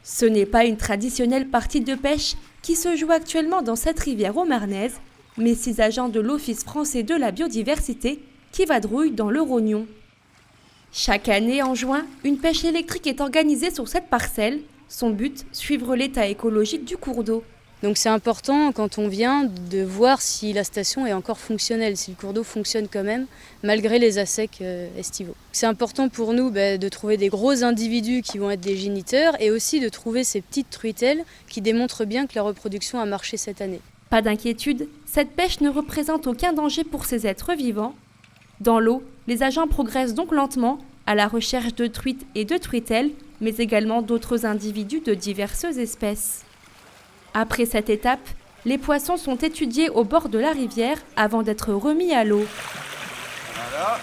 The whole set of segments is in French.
Ce n'est pas une traditionnelle partie de pêche qui se joue actuellement dans cette rivière aumarnaise, mais 6 agents de l'Office français de la biodiversité qui vadrouillent dans le Rognon. Chaque année, en juin, une pêche électrique est organisée sur cette parcelle. Son but, suivre l'état écologique du cours d'eau. Donc c'est important quand on vient de voir si la station est encore fonctionnelle, si le cours d'eau fonctionne quand même, malgré les assecs estivaux. C'est important pour nous de trouver des gros individus qui vont être des géniteurs et aussi de trouver ces petites truitelles qui démontrent bien que la reproduction a marché cette année. Pas d'inquiétude, cette pêche ne représente aucun danger pour ces êtres vivants. Dans l'eau, les agents progressent donc lentement à la recherche de truites et de truitelles, mais également d'autres individus de diverses espèces. Après cette étape, les poissons sont étudiés au bord de la rivière avant d'être remis à l'eau. Voilà.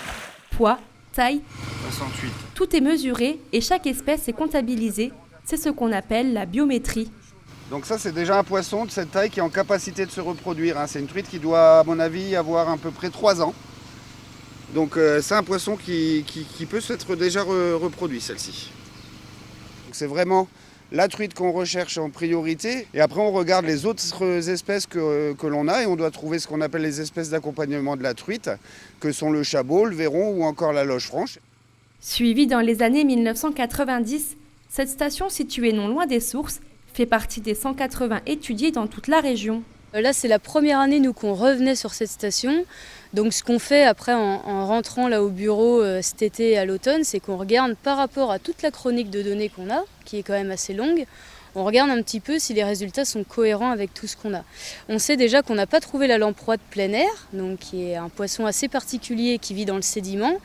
Poids, taille, 68. tout est mesuré et chaque espèce est comptabilisée. C'est ce qu'on appelle la biométrie. Donc ça, c'est déjà un poisson de cette taille qui est en capacité de se reproduire. C'est une truite qui doit, à mon avis, avoir à peu près 3 ans. Donc c'est un poisson qui peut s'être déjà reproduit, celle-ci. Donc c'est vraiment la truite qu'on recherche en priorité. Et après, on regarde les autres espèces que l'on a et on doit trouver ce qu'on appelle les espèces d'accompagnement de la truite, que sont le chabot, le verron ou encore la loge franche. Suivie dans les années 1990, cette station située non loin des sources fait partie des 180 étudiés dans toute la région. Là, c'est la première année, nous, qu'on revenait sur cette station. Donc, ce qu'on fait après, en rentrant là au bureau cet été à l'automne, c'est qu'on regarde par rapport à toute la chronique de données qu'on a, qui est quand même assez longue, on regarde un petit peu si les résultats sont cohérents avec tout ce qu'on a. On sait déjà qu'on n'a pas trouvé la lamproie de plein air, donc qui est un poisson assez particulier qui vit dans le sédiment.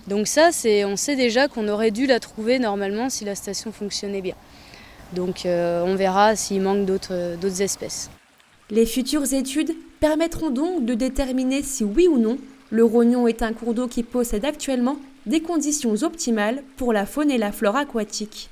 Donc ça, on sait déjà qu'on aurait dû la trouver normalement si la station fonctionnait bien. Donc on verra s'il manque d'autres espèces. Les futures études permettront donc de déterminer si oui ou non le Rognon est un cours d'eau qui possède actuellement des conditions optimales pour la faune et la flore aquatique.